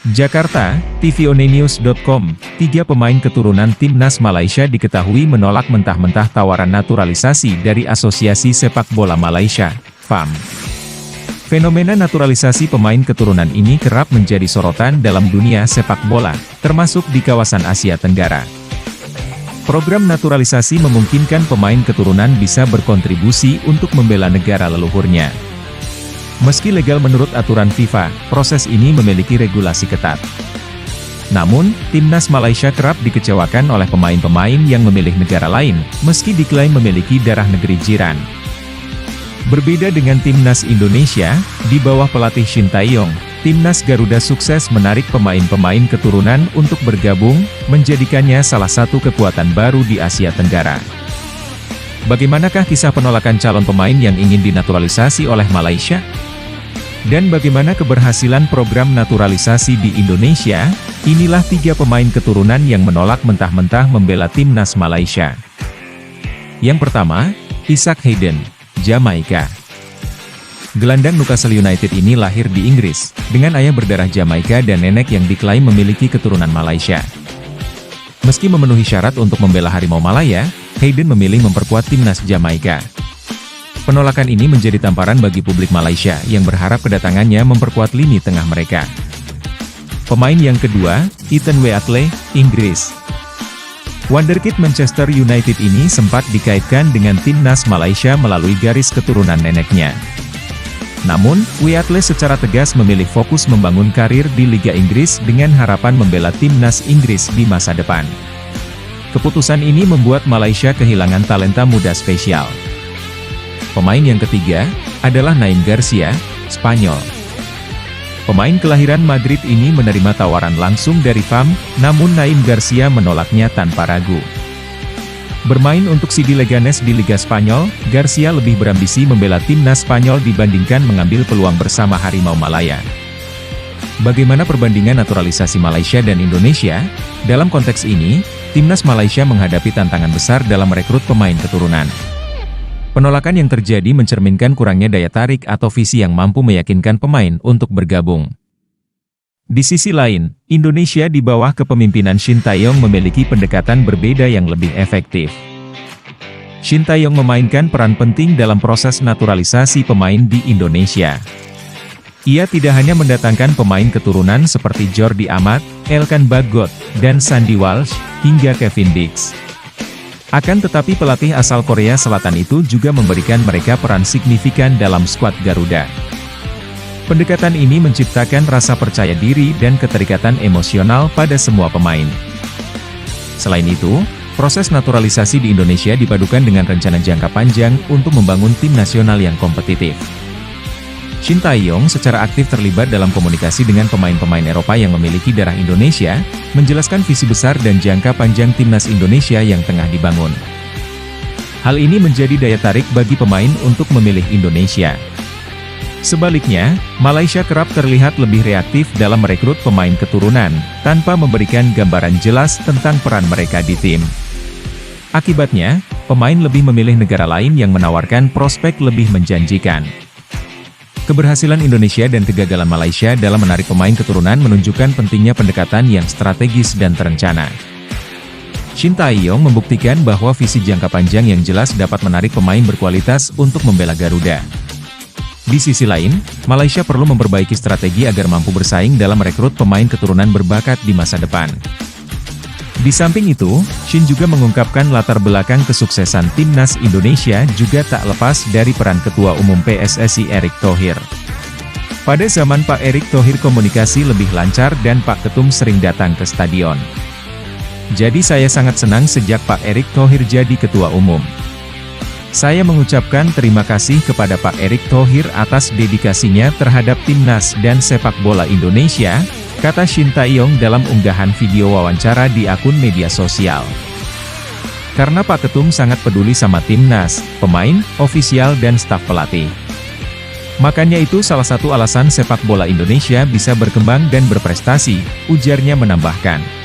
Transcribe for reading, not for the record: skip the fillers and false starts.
Jakarta, tvoneinews.com, 3 pemain keturunan Timnas Malaysia diketahui menolak mentah-mentah tawaran naturalisasi dari Asosiasi Sepak Bola Malaysia, FAM. Fenomena naturalisasi pemain keturunan ini kerap menjadi sorotan dalam dunia sepak bola, termasuk di kawasan Asia Tenggara. Program naturalisasi memungkinkan pemain keturunan bisa berkontribusi untuk membela negara leluhurnya. Meski legal menurut aturan FIFA, proses ini memiliki regulasi ketat. Namun, Timnas Malaysia kerap dikecewakan oleh pemain-pemain yang memilih negara lain, meski diklaim memiliki darah negeri jiran. Berbeda dengan Timnas Indonesia, di bawah pelatih Shin Tae-yong, Timnas Garuda sukses menarik pemain-pemain keturunan untuk bergabung, menjadikannya salah satu kekuatan baru di Asia Tenggara. Bagaimanakah kisah penolakan calon pemain yang ingin dinaturalisasi oleh Malaysia? Dan bagaimana keberhasilan program naturalisasi di Indonesia? Inilah 3 pemain keturunan yang menolak mentah-mentah membela Timnas Malaysia. Yang pertama, Isaac Hayden, Jamaika. Gelandang Newcastle United ini lahir di Inggris, dengan ayah berdarah Jamaika dan nenek yang diklaim memiliki keturunan Malaysia. Meski memenuhi syarat untuk membela Harimau Malaya, Hayden memilih memperkuat Timnas Jamaika. Penolakan ini menjadi tamparan bagi publik Malaysia yang berharap kedatangannya memperkuat lini tengah mereka. Pemain yang kedua, Ethan Wheatley, Inggris. Wonderkid Manchester United ini sempat dikaitkan dengan Timnas Malaysia melalui garis keturunan neneknya. Namun, Wheatley secara tegas memilih fokus membangun karir di Liga Inggris dengan harapan membela Timnas Inggris di masa depan. Keputusan ini membuat Malaysia kehilangan talenta muda spesial. Pemain yang ketiga, adalah Naim Garcia, Spanyol. Pemain kelahiran Madrid ini menerima tawaran langsung dari FAM, namun Naim Garcia menolaknya tanpa ragu. Bermain untuk CD Leganes di Liga Spanyol, Garcia lebih berambisi membela Timnas Spanyol dibandingkan mengambil peluang bersama Harimau Malaya. Bagaimana perbandingan naturalisasi Malaysia dan Indonesia? Dalam konteks ini, Timnas Malaysia menghadapi tantangan besar dalam merekrut pemain keturunan. Penolakan yang terjadi mencerminkan kurangnya daya tarik atau visi yang mampu meyakinkan pemain untuk bergabung. Di sisi lain, Indonesia di bawah kepemimpinan Shin Tae-yong memiliki pendekatan berbeda yang lebih efektif. Shin Tae-yong memainkan peran penting dalam proses naturalisasi pemain di Indonesia. Ia tidak hanya mendatangkan pemain keturunan seperti Jordi Amat, Elkan Bagot, dan Sandy Walsh, hingga Kevin Dix. Akan tetapi pelatih asal Korea Selatan itu juga memberikan mereka peran signifikan dalam skuad Garuda. Pendekatan ini menciptakan rasa percaya diri dan keterikatan emosional pada semua pemain. Selain itu, proses naturalisasi di Indonesia dipadukan dengan rencana jangka panjang untuk membangun tim nasional yang kompetitif. Shin Tae-yong secara aktif terlibat dalam komunikasi dengan pemain-pemain Eropa yang memiliki darah Indonesia, menjelaskan visi besar dan jangka panjang timnas Indonesia yang tengah dibangun. Hal ini menjadi daya tarik bagi pemain untuk memilih Indonesia. Sebaliknya, Malaysia kerap terlihat lebih reaktif dalam merekrut pemain keturunan, tanpa memberikan gambaran jelas tentang peran mereka di tim. Akibatnya, pemain lebih memilih negara lain yang menawarkan prospek lebih menjanjikan. Keberhasilan Indonesia dan kegagalan Malaysia dalam menarik pemain keturunan menunjukkan pentingnya pendekatan yang strategis dan terencana. Shin Tae-yong membuktikan bahwa visi jangka panjang yang jelas dapat menarik pemain berkualitas untuk membela Garuda. Di sisi lain, Malaysia perlu memperbaiki strategi agar mampu bersaing dalam merekrut pemain keturunan berbakat di masa depan. Di samping itu, Shin juga mengungkapkan latar belakang kesuksesan Timnas Indonesia juga tak lepas dari peran Ketua Umum PSSI Erick Thohir. Pada zaman Pak Erick Thohir komunikasi lebih lancar dan Pak Ketum sering datang ke stadion. Jadi saya sangat senang sejak Pak Erick Thohir jadi Ketua Umum. Saya mengucapkan terima kasih kepada Pak Erick Thohir atas dedikasinya terhadap Timnas dan sepak bola Indonesia, kata Shin Tae-yong dalam unggahan video wawancara di akun media sosial. Karena Pak Ketum sangat peduli sama Timnas, pemain, ofisial dan staf pelatih. Makanya itu salah satu alasan sepak bola Indonesia bisa berkembang dan berprestasi, ujarnya menambahkan.